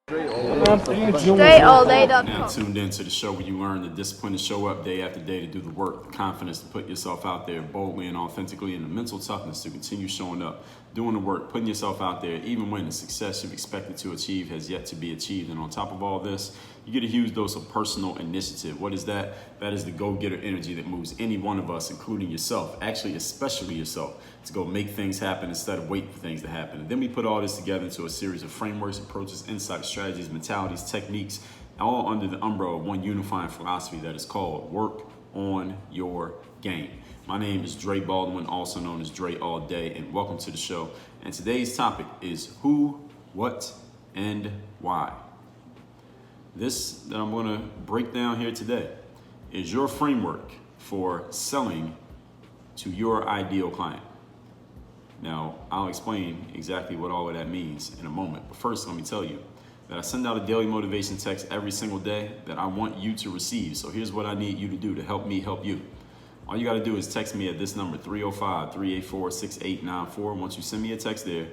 DreAllDay.com. Now tuned into the show where you learn the discipline to show up day after day to do the work, the confidence to put yourself out there boldly and authentically, and the mental toughness to continue showing up, doing the work, putting yourself out there, even when the success you've expected to achieve has yet to be achieved. And on top of all this, you get a huge dose of personal initiative. What is that? That is the go-getter energy that moves any one of us, including yourself, actually especially yourself, to go make things happen instead of waiting for things to happen. And then we put all this together into a series of frameworks, approaches, insights, strategies, mentalities, techniques, all under the umbrella of one unifying philosophy that is called work on your game. My name is Dre Baldwin, also known as Dre All Day, and welcome to the show. And today's topic is who, what, and why. This that I'm going to break down here today is your framework for selling to your ideal client. Now, I'll explain exactly what all of that means in a moment. But first, let me tell you that I send out a daily motivation text every single day that I want you to receive. So here's what I need you to do to help me help you. All you got to do is text me at this number, 305-384-6894. Once you send me a text there,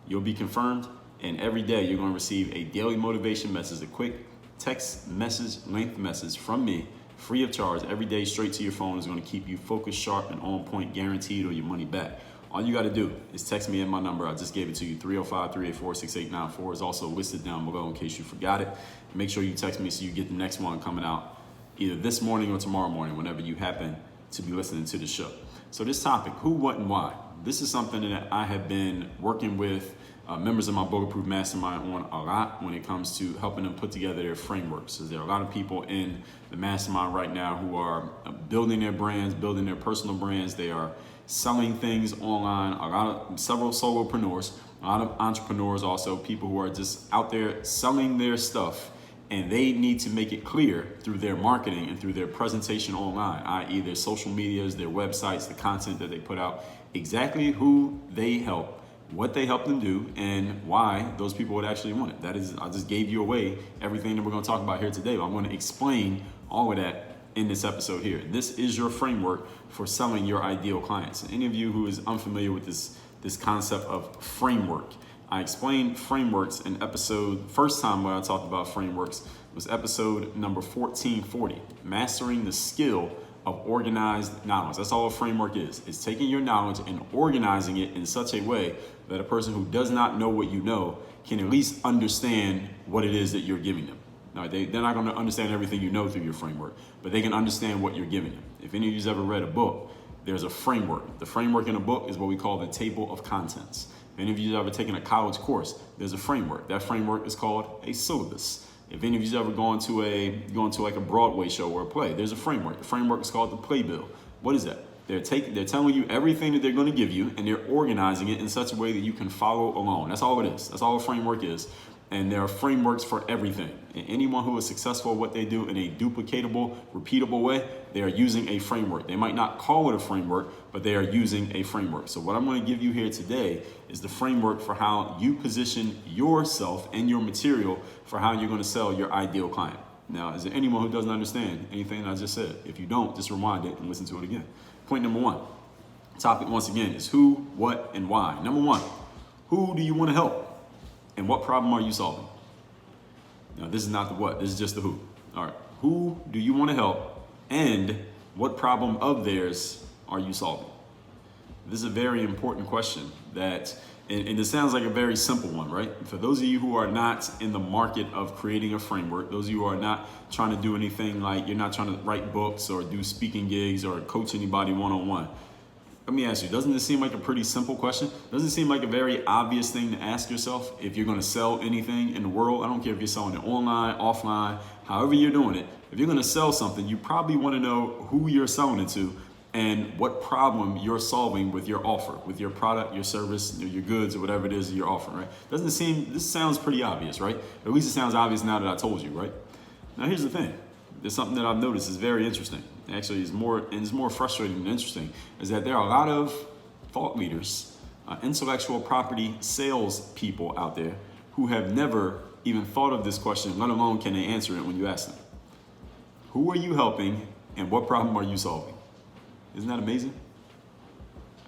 you'll be confirmed. And every day you're going to receive a daily motivation message, a quick text message, length message from me, free of charge, every day straight to your phone. Is going to keep you focused, sharp, and on point, guaranteed, or your money back. All you got to do is text me at my number. I just gave it to you, 305-384-6894. It's also listed down below in case you forgot it. Make sure you text me so you get the next one coming out either this morning or tomorrow morning, whenever you happen to be listening to the show. So this topic, who, what, and why. This is something that I have been working with members of my Bulletproof Mastermind on a lot when it comes to helping them put together their frameworks. So there are a lot of people in the mastermind right now who are building their brands, building their personal brands. They are selling things online. Several solopreneurs, a lot of entrepreneurs also, people who are just out there selling their stuff, and they need to make it clear through their marketing and through their presentation online, i.e. their social medias, their websites, the content that they put out, exactly who they help, what they help them do, and why those people would actually want it. That is, I just gave you away everything that we're going to talk about here today. I'm going to explain all of that in this episode here. This is your framework for selling your ideal clients. And any of you who is unfamiliar with this concept of framework, I explained frameworks in first time when I talked about frameworks was episode number 1440, mastering the skill of organized knowledge. That's all a framework is. It's taking your knowledge and organizing it in such a way that a person who does not know what you know can at least understand what it is that you're giving them. Now, they're not going to understand everything you know through your framework, but they can understand what you're giving them. If any of you's ever read a book, there's a framework. The framework in a book is what we call the table of contents. If any of you's ever taken a college course, there's a framework. That framework is called a syllabus. If any of you's ever gone to like a Broadway show or a play, there's a framework. The framework is called the playbill. What is that? They're telling you everything that they're going to give you, and they're organizing it in such a way that you can follow along. That's all it is. That's all a framework is. And there are frameworks for everything. And anyone who is successful at what they do in a duplicatable, repeatable way, they are using a framework. They might not call it a framework, but they are using a framework. So what I'm going to give you here today is the framework for how you position yourself and your material for how you're going to sell your ideal client. Now, is there anyone who doesn't understand anything that I just said? If you don't, just rewind it and listen to it again. Point number one. Topic, once again, is who, what, and why. Number one, who do you want to help? And what problem are you solving? Now, this is not the what, this is just the who. All right, who do you want to help, and what problem of theirs are you solving? This is a very important question and it sounds like a very simple one, right? For those of you who are not in the market of creating a framework, those of you who are not trying to do anything, like you're not trying to write books or do speaking gigs or coach anybody one-on-one, let me ask you, doesn't this seem like a pretty simple question? Doesn't it seem like a very obvious thing to ask yourself if you're going to sell anything in the world? I don't care if you're selling it online, offline, however you're doing it. If you're going to sell something, you probably want to know who you're selling it to and what problem you're solving with your offer, with your product, your service, your goods, or whatever it is that you're offering, right? This sounds pretty obvious, right? At least it sounds obvious now that I told you, right? Now, here's the thing. There's something that I've noticed is very interesting. Actually, it's more frustrating than interesting, is that there are a lot of thought leaders, intellectual property sales people out there who have never even thought of this question, let alone can they answer it when you ask them. Who are you helping, and what problem are you solving? Isn't that amazing?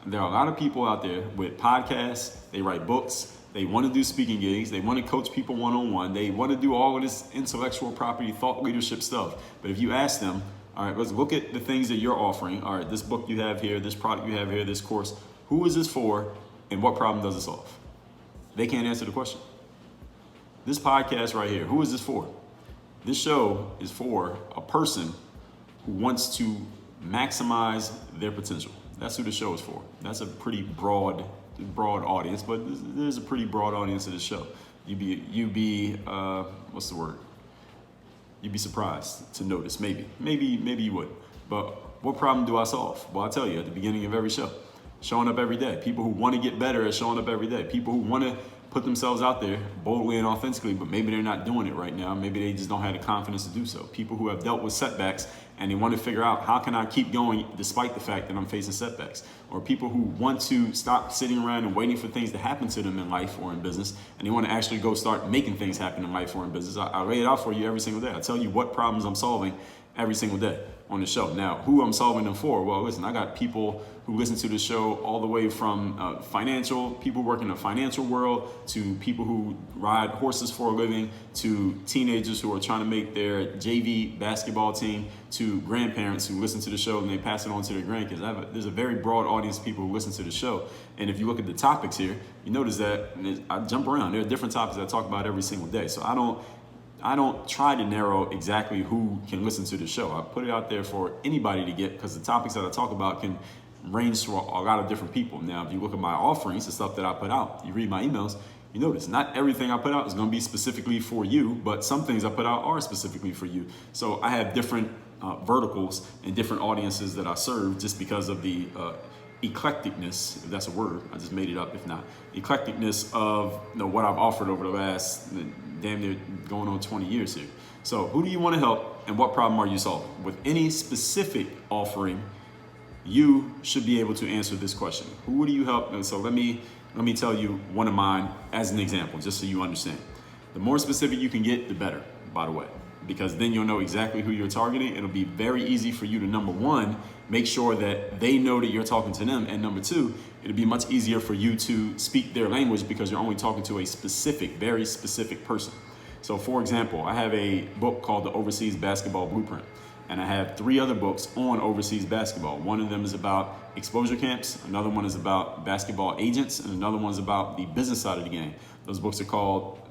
There are a lot of people out there with podcasts, they write books, They want to do speaking gigs. They want to coach people one-on-one. They want to do all of this intellectual property, thought leadership stuff. But if you ask them, all right, let's look at the things that you're offering. All right, this book you have here, this product you have here, this course. Who is this for, and what problem does it solve? They can't answer the question. This podcast right here, who is this for? This show is for a person who wants to maximize their potential. That's who the show is for. That's a pretty broad audience, but there's a pretty broad audience to the show. You'd be what's the word? You'd be surprised to notice, maybe you would. But what problem do I solve? Well, I tell you at the beginning of every show, showing up every day. People who want to get better at showing up every day. People who want to put themselves out there boldly and authentically, but maybe they're not doing it right now. Maybe they just don't have the confidence to do so. People who have dealt with setbacks and they want to figure out, how can I keep going despite the fact that I'm facing setbacks? Or people who want to stop sitting around and waiting for things to happen to them in life or in business, and they want to actually go start making things happen in life or in business. I lay it out for you every single day. I tell you what problems I'm solving every single day on the show. Now, who I'm solving them for? Well, listen, I got people who listen to the show all the way from people working in the financial world, to people who ride horses for a living, to teenagers who are trying to make their JV basketball team, to grandparents who listen to the show and they pass it on to their grandkids. There's a very broad audience of people who listen to the show. And if you look at the topics here, you notice that I jump around. There are different topics that I talk about every single day. So I don't try to narrow exactly who can listen to the show. I put it out there for anybody to get, because the topics that I talk about can range to a lot of different people. Now, if you look at my offerings, the stuff that I put out, you read my emails, you notice not everything I put out is going to be specifically for you, but some things I put out are specifically for you. So I have different verticals and different audiences that I serve, just because of the eclecticness, if that's a word, I just made it up if not, eclecticness of what I've offered over the last damn near going on 20 years here. So who do you want to help, and what problem are you solving? With any specific offering, you should be able to answer this question. Who do you help? And so let me tell you one of mine as an example, just so you understand. The more specific you can get, the better, by the way, because then you'll know exactly who you're targeting. It'll be very easy for you to, number one, make sure that they know that you're talking to them. And number two, it'll be much easier for you to speak their language, because you're only talking to a specific, very specific person. So for example, I have a book called The Overseas Basketball Blueprint. And I have 3 other books on overseas basketball. One of them is about exposure camps. Another one is about basketball agents. And another one is about the business side of the game. Those books are called,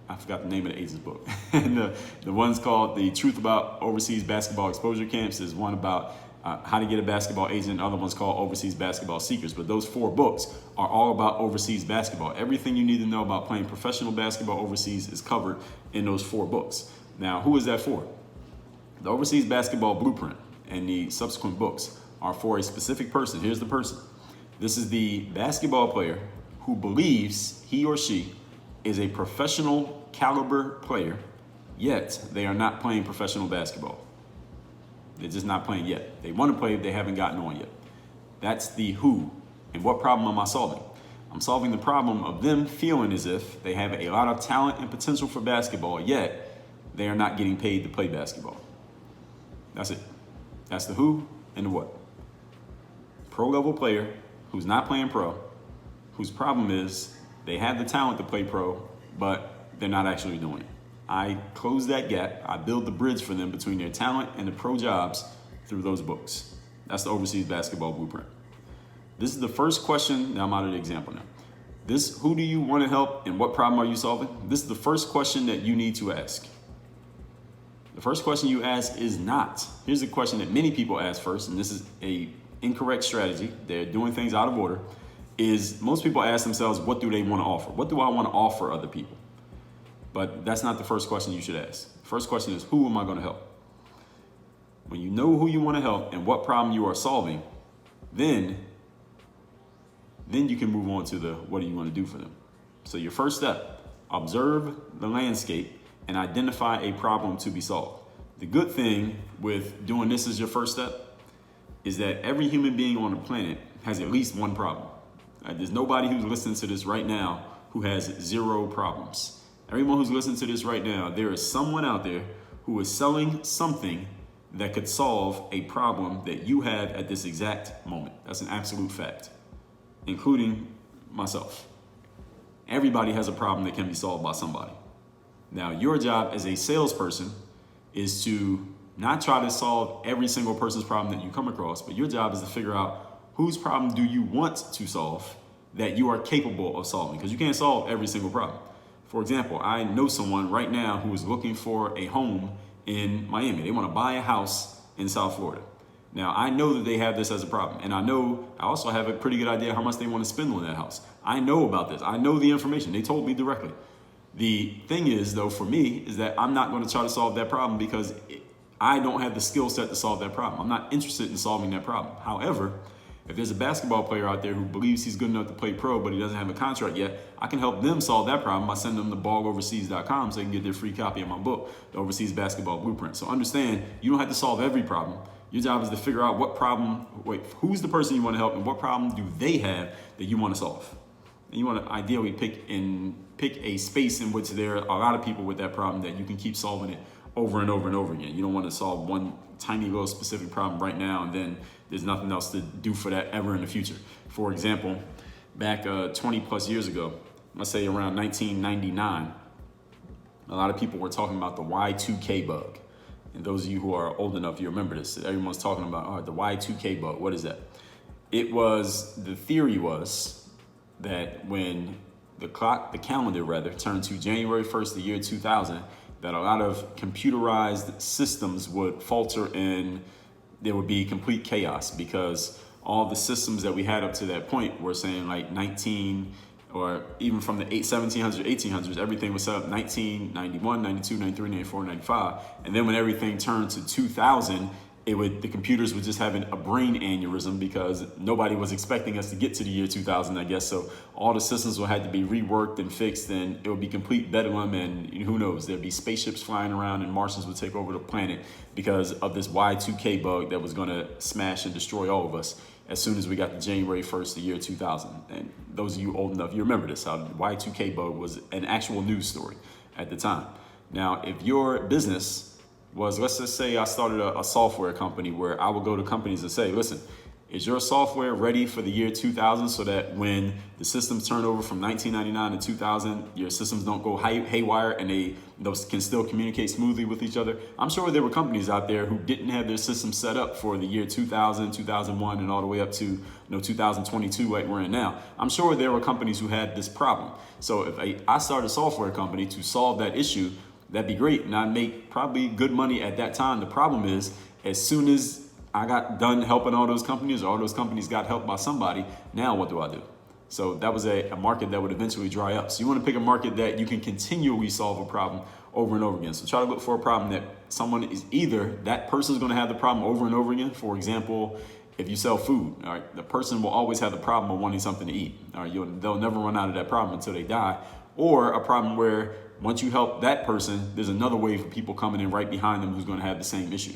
I forgot the name of the agent's book. And the one's called The Truth About Overseas Basketball Exposure Camps. There's one about how to get a basketball agent. The other one's called Overseas Basketball Secrets. But those 4 books are all about overseas basketball. Everything you need to know about playing professional basketball overseas is covered in those 4 books. Now, who is that for? The Overseas Basketball Blueprint and the subsequent books are for a specific person. Here's the person. This is the basketball player who believes he or she is a professional caliber player, yet they are not playing professional basketball. They're just not playing yet. They want to play, they haven't gotten on yet. That's the who. And what problem am I solving? I'm solving the problem of them feeling as if they have a lot of talent and potential for basketball, yet they are not getting paid to play basketball. That's it. That's the who and the what. Pro level player who's not playing pro, whose problem is they have the talent to play pro, but they're not actually doing it. I close that gap. I build the bridge for them between their talent and the pro jobs through those books. That's the Overseas Basketball Blueprint. This is the first question. Now I'm out of the example now. This, who do you want to help and what problem are you solving? This is the first question that you need to ask. The first question you ask is not. Here's the question that many people ask first, and this is a incorrect strategy. They're doing things out of order. Is most people ask themselves, what do they want to offer? What do I want to offer other people? But that's not the first question you should ask. The first question is, who am I going to help? When you know who you want to help and what problem you are solving, then you can move on to the what do you want to do for them. So your first step, observe the landscape and identify a problem to be solved. The good thing with doing this as your first step is that every human being on the planet has at least one problem. There's nobody who's listening to this right now who has 0 problems. Everyone who's listening to this right now, there is someone out there who is selling something that could solve a problem that you have at this exact moment. That's an absolute fact, including myself. Everybody has a problem that can be solved by somebody. Now, your job as a salesperson is to not try to solve every single person's problem that you come across, but your job is to figure out whose problem do you want to solve that you are capable of solving, because you can't solve every single problem. For example, I know someone right now who is looking for a home in Miami. They want to buy a house in South Florida. Now, I know that they have this as a problem, and I also have a pretty good idea how much they want to spend on that house. I know about this. I know the information. They told me directly. The thing is, though, for me, is that I'm not going to try to solve that problem because I don't have the skill set to solve that problem. I'm not interested in solving that problem. However, if there's a basketball player out there who believes he's good enough to play pro, but he doesn't have a contract yet, I can help them solve that problem by sending them to balloverseas.com so they can get their free copy of my book, The Overseas Basketball Blueprint. So understand, you don't have to solve every problem. Your job is to figure out who's the person you want to help and what problem do they have that you want to solve. And you want to ideally pick a space in which there are a lot of people with that problem that you can keep solving it over and over and over again. You don't want to solve one tiny little specific problem right now and then there's nothing else to do for that ever in the future. For example, back 20 plus years ago, let's say around 1999, a lot of people were talking about the Y2K bug. And those of you who are old enough, you remember this. Everyone's talking about the Y2K bug. What is that? The theory was that when the calendar turned to January 1st, the year 2000, that a lot of computerized systems would falter and there would be complete chaos because all the systems that we had up to that point were saying like 19, or even from the 1700s, 1800s, everything was set up 1991, 92, 93, 94, 95. And then when everything turned to 2000, the computers were just having a brain aneurysm because nobody was expecting us to get to the year 2000, I guess. So all the systems will have to be reworked and fixed, and it would be complete bedlam, and who knows, there'd be spaceships flying around and Martians would take over the planet because of this Y2K bug that was going to smash and destroy all of us as soon as we got to January 1st, the year 2000. And those of you old enough, you remember this, how the Y2K bug was an actual news story at the time. Now, if your business was, let's just say I started a software company where I would go to companies and say, listen, is your software ready for the year 2000 so that when the systems turn over from 1999 to 2000, your systems don't go haywire and those can still communicate smoothly with each other? I'm sure there were companies out there who didn't have their systems set up for the year 2000, 2001, and all the way up to 2022 like we're in now. I'm sure there were companies who had this problem. So if I started a software company to solve that issue, that'd be great, and I'd make probably good money at that time. The problem is, as soon as I got done helping all those companies, or all those companies got helped by somebody, now what do I do? So that was a market that would eventually dry up. So you want to pick a market that you can continually solve a problem over and over again. So try to look for a problem that someone is either, that person's going to have the problem over and over again. For example, if you sell food, all right, the person will always have the problem of wanting something to eat. All right, they'll never run out of that problem until they die. Or a problem where once you help that person, there's another wave of people coming in right behind them who's going to have the same issue.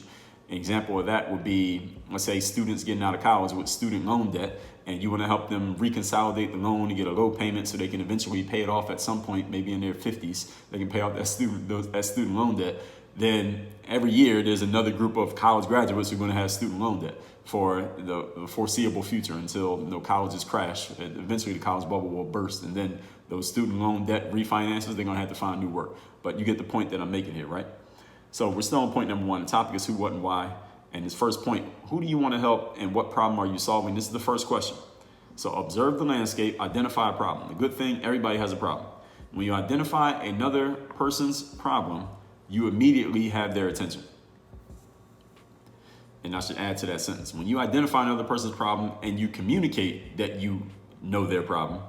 An example of that would be, let's say, students getting out of college with student loan debt, and you want to help them reconsolidate the loan and get a low payment so they can eventually pay it off at some point, maybe in their 50s, they can pay off that student loan debt. Then every year there's another group of college graduates who are going to have student loan debt for the foreseeable future until colleges crash. Eventually the college bubble will burst, and then those student loan debt refinances, they're going to have to find new work. But you get the point that I'm making here, right? So we're still on point number one. The topic is who, what, and why. And this first point, who do you want to help and what problem are you solving? This is the first question. So observe the landscape, identify a problem. The good thing, everybody has a problem. When you identify another person's problem, you immediately have their attention. And I should add to that sentence. When you identify another person's problem and you communicate that you know their problem,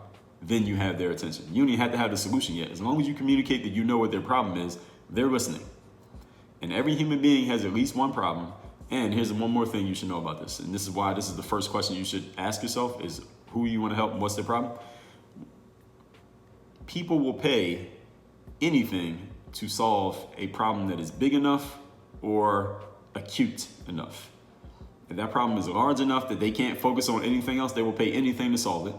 then you have their attention. You don't even have to have the solution yet. As long as you communicate that you know what their problem is, they're listening. And every human being has at least one problem. And here's one more thing you should know about this. And this is why this is the first question you should ask yourself is who you want to help and what's their problem. People will pay anything to solve a problem that is big enough or acute enough. If that problem is large enough that they can't focus on anything else, they will pay anything to solve it.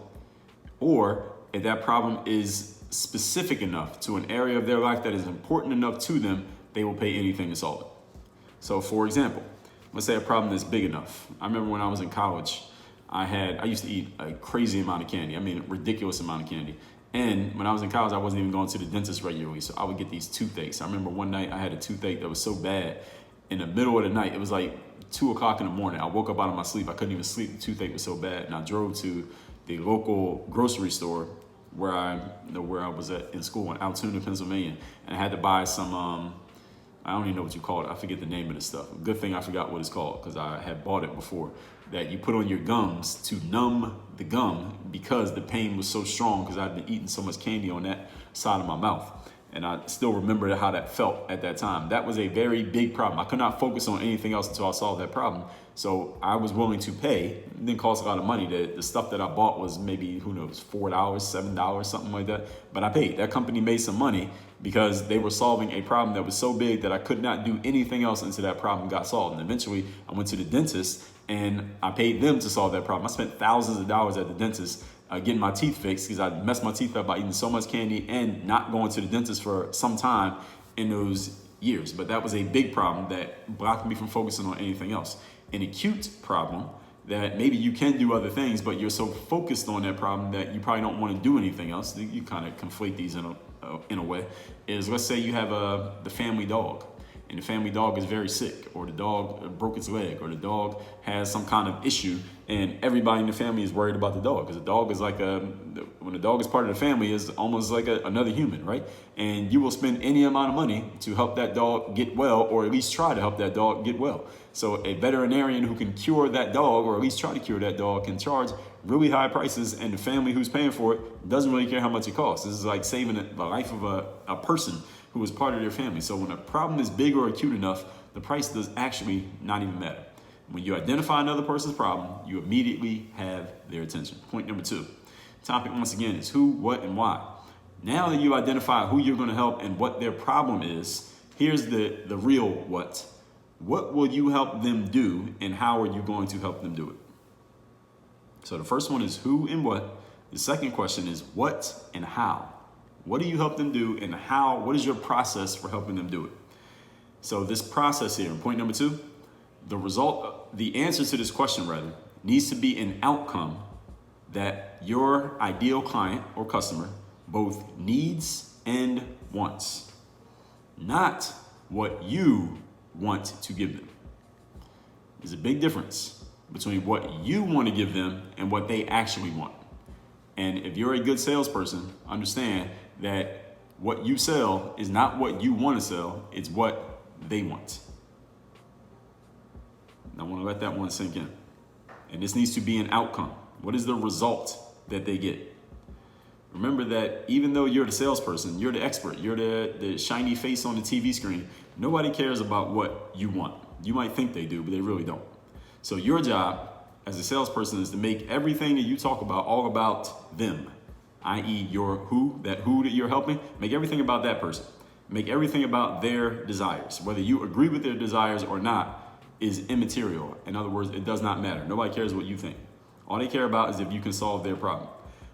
Or if that problem is specific enough to an area of their life that is important enough to them, they will pay anything to solve it. So for example, let's say a problem that's big enough. I remember when I was in college, I used to eat a crazy amount of candy. I mean, a ridiculous amount of candy. And when I was in college, I wasn't even going to the dentist regularly. So I would get these toothaches. I remember one night I had a toothache that was so bad in the middle of the night. It was like 2 o'clock in the morning. I woke up out of my sleep. I couldn't even sleep. The toothache was so bad. And I drove to the local grocery store where I was at in school in Altoona, Pennsylvania. And I had to buy some, I don't even know what you call it. I forget the name of this stuff. Good thing I forgot what it's called because I had bought it before. That you put on your gums to numb the gum because the pain was so strong because I'd been eating so much candy on that side of my mouth. And I still remember how that felt at that time. That was a very big problem. I could not focus on anything else until I solved that problem. So I was willing to pay. It didn't cost a lot of money. The stuff that I bought was maybe, who knows, $4, $7, something like that. But I paid. That company made some money because they were solving a problem that was so big that I could not do anything else until that problem got solved. And eventually I went to the dentist and I paid them to solve that problem. I spent thousands of dollars at the dentist getting my teeth fixed because I messed my teeth up by eating so much candy and not going to the dentist for some time in those years. But that was a big problem that blocked me from focusing on anything else. An acute problem that maybe you can do other things, but you're so focused on that problem that you probably don't want to do anything else. You kind of conflate these in a way. Is, let's say you have the family dog, and the family dog is very sick, or the dog broke its leg, or the dog has some kind of issue, and everybody in the family is worried about the dog because the dog is like when the dog is part of the family, is almost like another human, right? And you will spend any amount of money to help that dog get well, or at least try to help that dog get well. So a veterinarian who can cure that dog, or at least try to cure that dog, can charge really high prices, and the family who's paying for it doesn't really care how much it costs. This is like saving the life of a person who is part of their family. So when a problem is big or acute enough, the price does actually not even matter. When you identify another person's problem, you immediately have their attention. Point number 2. Topic once again is who, what, and why. Now that you identify who you're going to help and what their problem is, here's the real what. What will you help them do, and how are you going to help them do it? So the first one is who and what. The second question is what and how. What do you help them do, and how? What is your process for helping them do it? So this process here, point number 2, the answer to this question rather, needs to be an outcome that your ideal client or customer both needs and wants, not what you want to give them. There's a big difference between what you want to give them and what they actually want. And if you're a good salesperson, understand that what you sell is not what you want to sell, it's what they want. And I want to let that one sink in. And this needs to be an outcome. What is the result that they get? Remember that even though you're the salesperson, you're the expert, you're the shiny face on the TV screen, nobody cares about what you want. You might think they do, but they really don't. So your job as a salesperson is to make everything that you talk about all about them, i.e. who that you're helping, make everything about that person. Make everything about their desires. Whether you agree with their desires or not is immaterial. In other words, it does not matter. Nobody cares what you think. All they care about is if you can solve their problem.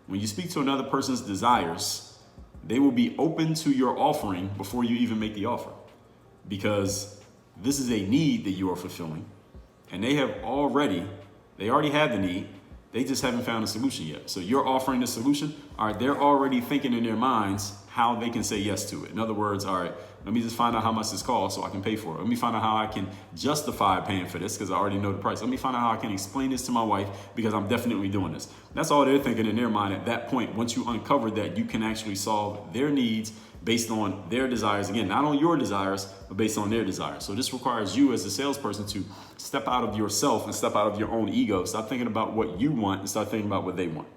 When you speak to another person's desires, they will be open to your offering before you even make the offer, because this is a need that you are fulfilling, and they already have the need. They just haven't found a solution yet. So you're offering the solution. All right, they're already thinking in their minds how they can say yes to it. In other words, all right, let me just find out how much this costs so I can pay for it. Let me find out how I can justify paying for this because I already know the price. Let me find out how I can explain this to my wife because I'm definitely doing this. That's all they're thinking in their mind at that point. Once you uncover that, you can actually solve their needs based on their desires. Again, not on your desires, but based on their desires. So this requires you as a salesperson to step out of yourself and step out of your own ego. Stop thinking about what you want and start thinking about what they want.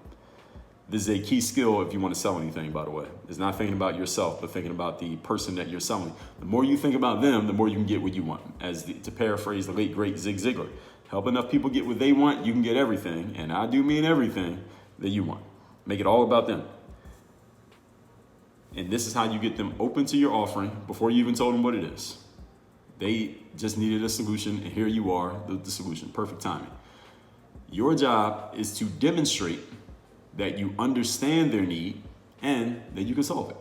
This is a key skill if you want to sell anything, by the way. It's not thinking about yourself, but thinking about the person that you're selling. The more you think about them, the more you can get what you want. To paraphrase the late, great Zig Ziglar, help enough people get what they want, you can get everything, and I do mean everything, that you want. Make it all about them. And this is how you get them open to your offering before you even told them what it is. They just needed a solution, and here you are, the solution. Perfect timing. Your job is to demonstrate that you understand their need and that you can solve it.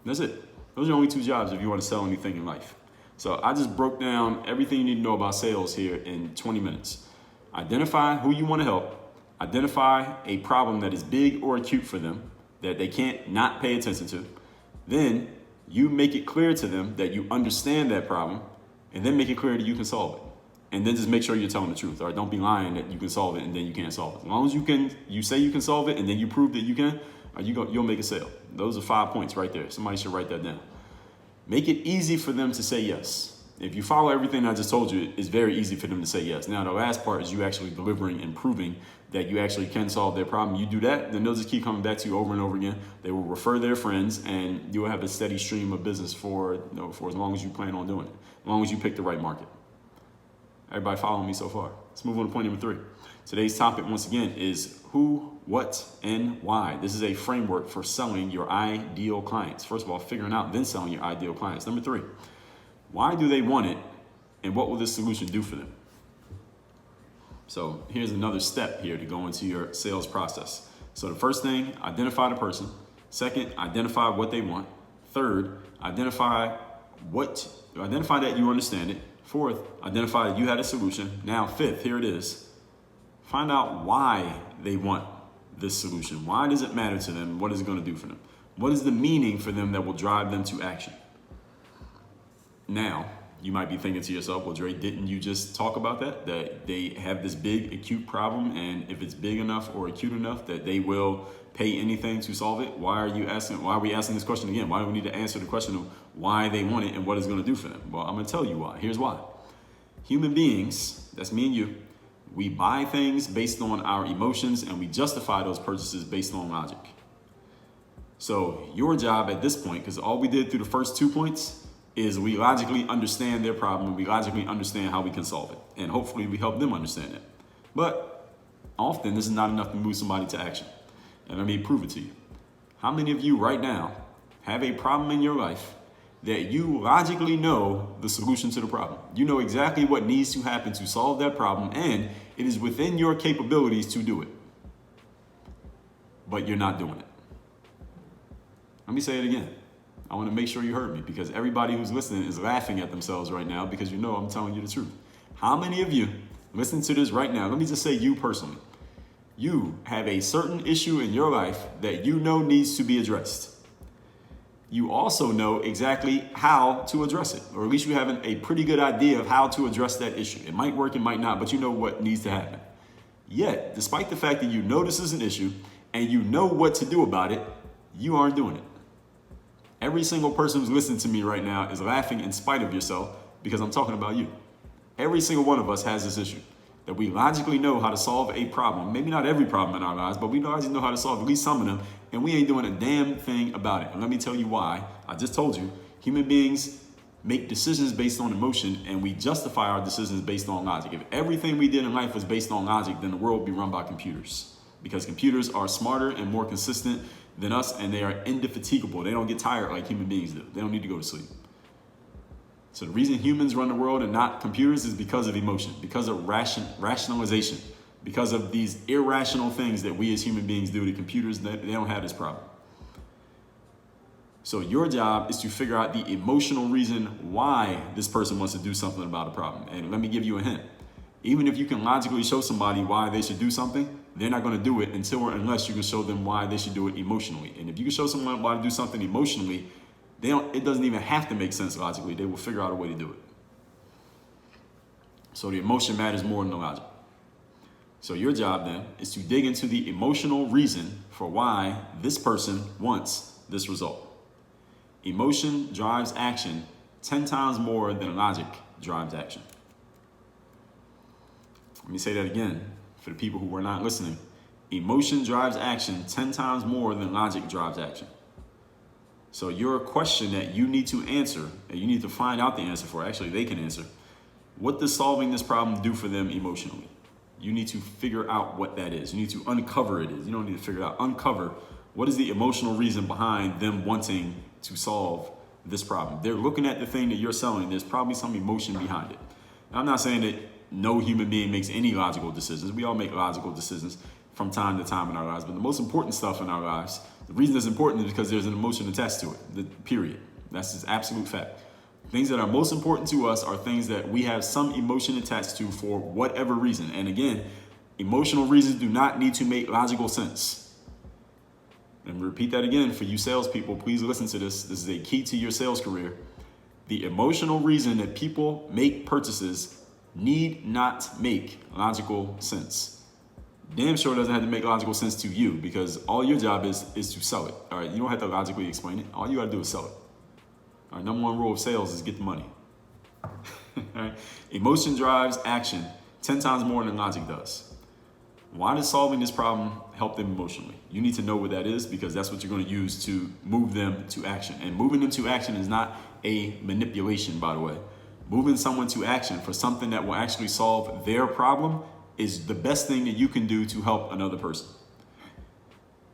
That's it. Those are the only two jobs if you want to sell anything in life. So I just broke down everything you need to know about sales here in 20 minutes. Identify who you want to help. Identify a problem that is big or acute for them that they can't not pay attention to. Then you make it clear to them that you understand that problem, and then make it clear that you can solve it. And then just make sure you're telling the truth. All right, don't be lying that you can solve it and then you can't solve it. As long as you say you can solve it and then you prove that you can, you'll make a sale. Those are 5 points right there. Somebody should write that down. Make it easy for them to say yes. If you follow everything I just told you, it's very easy for them to say yes. Now, the last part is you actually delivering and proving that you actually can solve their problem. You do that, then they'll just keep coming back to you over and over again. They will refer their friends, and you'll have a steady stream of business for as long as you plan on doing it, as long as you pick the right market. Everybody following me so far? Let's move on to point number 3. Today's topic, once again, is who, what, and why. This is a framework for selling your ideal clients. First of all, figuring out, then selling your ideal clients. Number 3, why do they want it, and what will this solution do for them? So here's another step here to go into your sales process. So the first thing, identify the person. Second, identify what they want. Third, identify that you understand it. Fourth, identify that you had a solution. Now, fifth, here it is. Find out why they want this solution. Why does it matter to them? What is it going to do for them? What is the meaning for them that will drive them to action? Now, you might be thinking to yourself, well, Dre, didn't you just talk about that? That they have this big acute problem, and if it's big enough or acute enough that they will pay anything to solve it? Why are we asking this question again? Why do we need to answer the question of why they want it and what it's going to do for them? Well, I'm going to tell you why. Here's why. Human beings, that's me and you, we buy things based on our emotions, and we justify those purchases based on logic. So your job at this point, because all we did through the first 2 points is we logically understand their problem, and we logically understand how we can solve it. And hopefully we help them understand it. But often this is not enough to move somebody to action. And let me prove it to you. How many of you right now have a problem in your life that you logically know the solution to the problem? You know exactly what needs to happen to solve that problem, and it is within your capabilities to do it. But you're not doing it. Let me say it again. I want to make sure you heard me, because everybody who's listening is laughing at themselves right now because you know I'm telling you the truth. How many of you listen to this right now? Let me just say you personally. You have a certain issue in your life that you know needs to be addressed. You also know exactly how to address it, or at least you have a pretty good idea of how to address that issue. It might work, it might not, but you know what needs to happen. Yet, despite the fact that you know this is an issue and you know what to do about it, you aren't doing it. Every single person who's listening to me right now is laughing in spite of yourself because I'm talking about you. Every single one of us has this issue that we logically know how to solve a problem. Maybe not every problem in our lives, but we logically know how to solve at least some of them, and we ain't doing a damn thing about it. And let me tell you why. I just told you, human beings make decisions based on emotion, and we justify our decisions based on logic. If everything we did in life was based on logic, then the world would be run by computers, because computers are smarter and more consistent than us, and they are indefatigable. They don't get tired like human beings do. They don't need to go to sleep. So the reason humans run the world and not computers is because of emotion, because of rationalization, because of these irrational things that we as human beings do to computers. They don't have this problem. So your job is to figure out the emotional reason why this person wants to do something about a problem. And let me give you a hint. Even if you can logically show somebody why they should do something, they're not going to do it until or unless you can show them why they should do it emotionally. And if you can show someone why to do something emotionally, it doesn't even have to make sense logically. They will figure out a way to do it. So the emotion matters more than the logic. So your job then is to dig into the emotional reason for why this person wants this result. Emotion drives action 10 times more than logic drives action. Let me say that again for the people who are not listening. Emotion drives action 10 times more than logic drives action. So your question that you need to answer, and you need to find out the answer for, actually they can answer, what does solving this problem do for them emotionally? You need to figure out what that is. You need to uncover it. You don't need to figure it out. Uncover what is the emotional reason behind them wanting to solve this problem. They're looking at the thing that you're selling. There's probably some emotion behind it. Now, I'm not saying that no human being makes any logical decisions. We all make logical decisions from time to time in our lives. But the most important stuff in our lives, the reason it's important is because there's an emotion attached to it, period. That's just absolute fact. Things that are most important to us are things that we have some emotion attached to for whatever reason. And again, emotional reasons do not need to make logical sense. And repeat that again for you salespeople. Please listen to this. This is a key to your sales career. The emotional reason that people make purchases need not make logical sense. Damn sure doesn't have to make logical sense to you, because all your job is to sell it. All right, you don't have to logically explain it. All you got to do is sell it. All right, number one rule of sales is get the money. All right, emotion drives action 10 times more than logic does. Why does solving this problem help them emotionally? You need to know what that is, because that's what you're going to use to move them to action. And moving them to action is not a manipulation, by the way. Moving someone to action for something that will actually solve their problem is the best thing that you can do to help another person.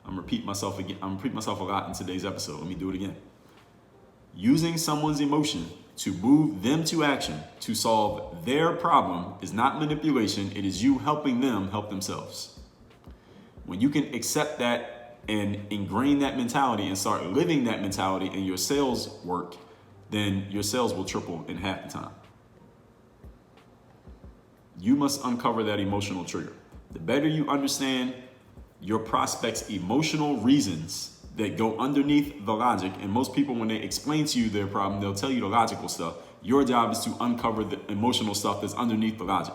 I'm repeating myself again. I'm repeating myself a lot in today's episode. Let me do it again. Using someone's emotion to move them to action to solve their problem is not manipulation. It is you helping them help themselves. When you can accept that and ingrain that mentality and start living that mentality in your sales work, then your sales will triple in half the time. You must uncover that emotional trigger. The better you understand your prospect's emotional reasons that go underneath the logic, and most people, when they explain to you their problem, they'll tell you the logical stuff. Your job is to uncover the emotional stuff that's underneath the logic.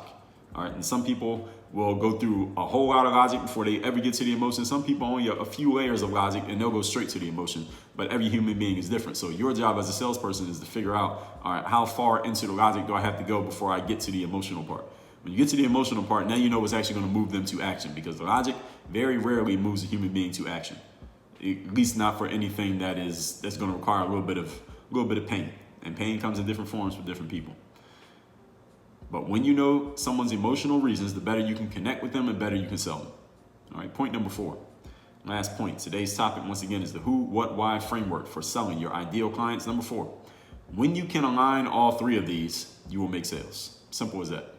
All right, and some people will go through a whole lot of logic before they ever get to the emotion. Some people only a few layers of logic and they'll go straight to the emotion. But every human being is different. So your job as a salesperson is to figure out, all right, how far into the logic do I have to go before I get to the emotional part? When you get to the emotional part, now you know what's actually going to move them to action, because the logic very rarely moves a human being to action. At least not for anything that's going to require a little bit of pain. And pain comes in different forms for different people. But when you know someone's emotional reasons, the better you can connect with them and better you can sell them. All right, point number 4. Last point. Today's topic, once again, is the who, what, why framework for selling your ideal clients. Number 4. When you can align all 3 of these, you will make sales. Simple as that.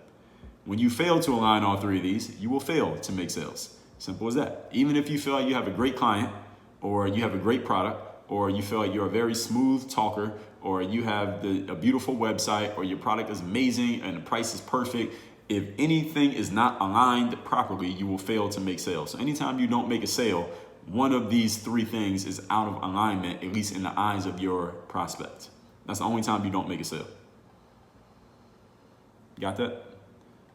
When you fail to align all 3 of these, you will fail to make sales. Simple as that. Even if you feel like you have a great client, or you have a great product, or you feel like you're a very smooth talker, or you have a beautiful website, or your product is amazing and the price is perfect, if anything is not aligned properly, you will fail to make sales. So anytime you don't make a sale, one of these 3 things is out of alignment, at least in the eyes of your prospect. That's the only time you don't make a sale. Got that?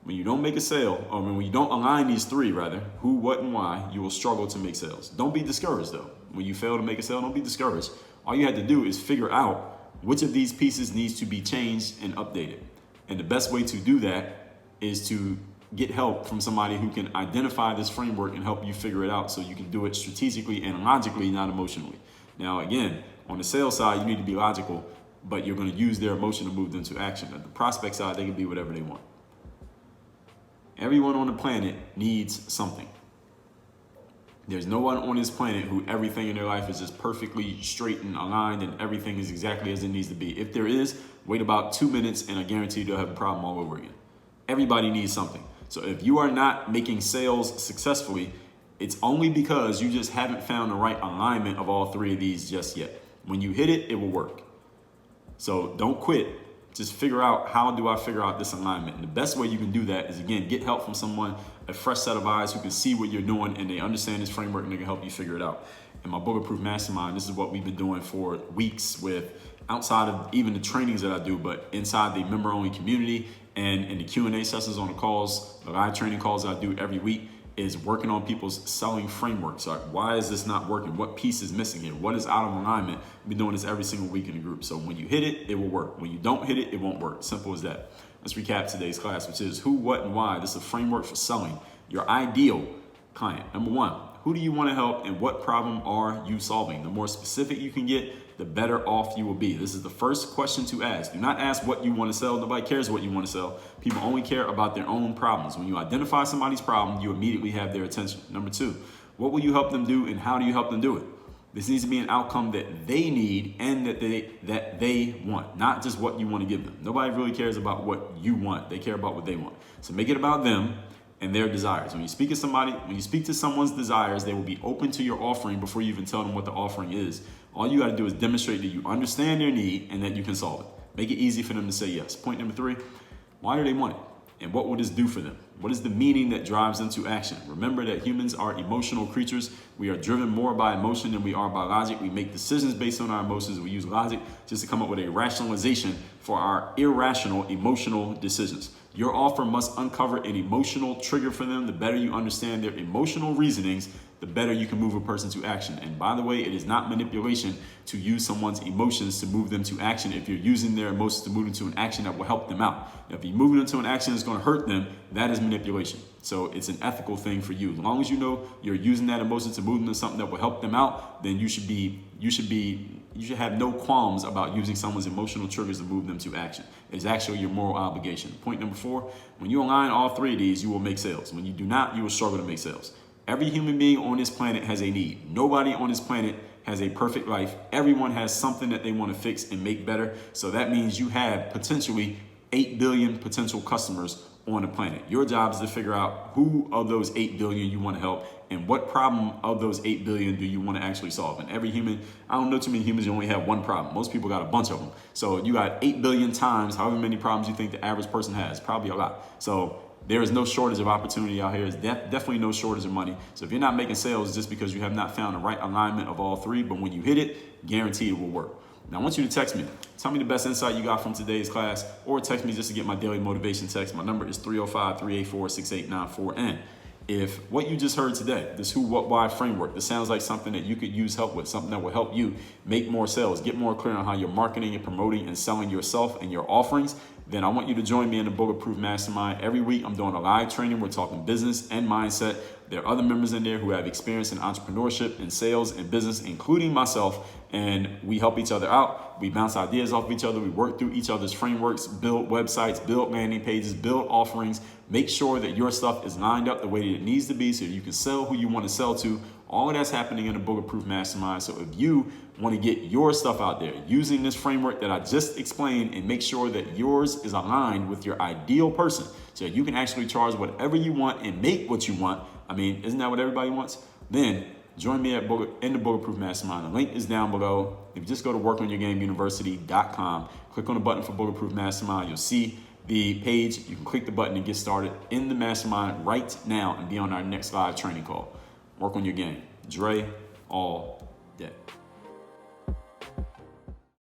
When you don't make a sale, or when you don't align these 3, rather, who, what, and why, you will struggle to make sales. Don't be discouraged, though. When you fail to make a sale, don't be discouraged. All you have to do is figure out which of these pieces needs to be changed and updated. And the best way to do that is to get help from somebody who can identify this framework and help you figure it out, so you can do it strategically and logically, not emotionally. Now, again, on the sales side, you need to be logical, but you're going to use their emotion to move them to action. At the prospect side, they can be whatever they want. Everyone on the planet needs something. There's no one on this planet who everything in their life is just perfectly straight and aligned and everything is exactly as it needs to be. If there is, wait about 2 minutes and I guarantee you'll have a problem all over again. Everybody needs something. So if you are not making sales successfully, it's only because you just haven't found the right alignment of all 3 of these just yet. When you hit it, it will work. So don't quit. Just figure out, how do I figure out this alignment? And the best way you can do that is, again, get help from someone, a fresh set of eyes who can see what you're doing and they understand this framework and they can help you figure it out. In my Bulletproof Mastermind, this is what we've been doing for weeks, with outside of even the trainings that I do, but inside the member-only community and in the Q&A sessions on the calls, the live training calls I do every week, is working on people's selling frameworks. Like, why is this not working? What piece is missing here? What is out of alignment? We've been doing this every single week in the group. So when you hit it, it will work. When you don't hit it, it won't work. Simple as that. Let's recap today's class, which is who, what, and why. This is a framework for selling your ideal client. Number 1, who do you want to help and what problem are you solving? The more specific you can get, the better off you will be. This is the first question to ask. Do not ask what you want to sell. Nobody cares what you want to sell. People only care about their own problems. When you identify somebody's problem, you immediately have their attention. Number 2, what will you help them do and how do you help them do it? This needs to be an outcome that they need and that they want, not just what you want to give them. Nobody really cares about what you want. They care about what they want. So make it about them and their desires. When you speak to someone's desires, they will be open to your offering before you even tell them what the offering is. All you got to do is demonstrate that you understand their need and that you can solve it. Make it easy for them to say yes. Point number 3, why do they want it? And what will this do for them? What is the meaning that drives them to action? Remember that humans are emotional creatures. We are driven more by emotion than we are by logic. We make decisions based on our emotions. We use logic just to come up with a rationalization for our irrational emotional decisions. Your offer must uncover an emotional trigger for them. The better you understand their emotional reasonings, the better you can move a person to action. And by the way, it is not manipulation to use someone's emotions to move them to action if you're using their emotions to move them to an action that will help them out. Now, if you move them to an action that's going to hurt them, that is manipulation. So it's an ethical thing for you. As long as you know you're using that emotion to move them to something that will help them out, then you should have no qualms about using someone's emotional triggers to move them to action. It's actually your moral obligation. Point number 4, when you align all 3 of these, you will make sales. When you do not, you will struggle to make sales. Every human being on this planet has a need. Nobody on this planet has a perfect life. Everyone has something that they want to fix and make better. So that means you have potentially 8 billion potential customers on the planet. Your job is to figure out who of those 8 billion you want to help and what problem of those 8 billion do you want to actually solve. And every human, I don't know too many humans who only have one problem. Most people got a bunch of them. So you got 8 billion times however many problems you think the average person has, probably a lot. So there is no shortage of opportunity out here. There's definitely no shortage of money. So if you're not making sales, it's just because you have not found the right alignment of all 3. But when you hit it, guaranteed it will work. Now, I want you to text me. Tell me the best insight you got from today's class, or text me just to get my daily motivation text. My number is 305-384-6894. And if what you just heard today, this who, what, why framework, this sounds like something that you could use help with, something that will help you make more sales, get more clear on how you're marketing and promoting and selling yourself and your offerings, then I want you to join me in the Bulletproof Mastermind. Every week, I'm doing a live training. We're talking business and mindset. There are other members in there who have experience in entrepreneurship and sales and business, including myself, and we help each other out. We bounce ideas off of each other. We work through each other's frameworks, build websites, build landing pages, build offerings, make sure that your stuff is lined up the way that it needs to be so you can sell who you want to sell to. All of that's happening in the Bulletproof Mastermind. So if you want to get your stuff out there using this framework that I just explained and make sure that yours is aligned with your ideal person so you can actually charge whatever you want and make what you want. I mean, isn't that what everybody wants? Then join me in the Bulletproof Mastermind. The link is down below. If you just go to workonyourgameuniversity.com, click on the button for Bulletproof Mastermind, you'll see the page. You can click the button and get started in the mastermind right now and be on our next live training call. Work on your game. Dre all day.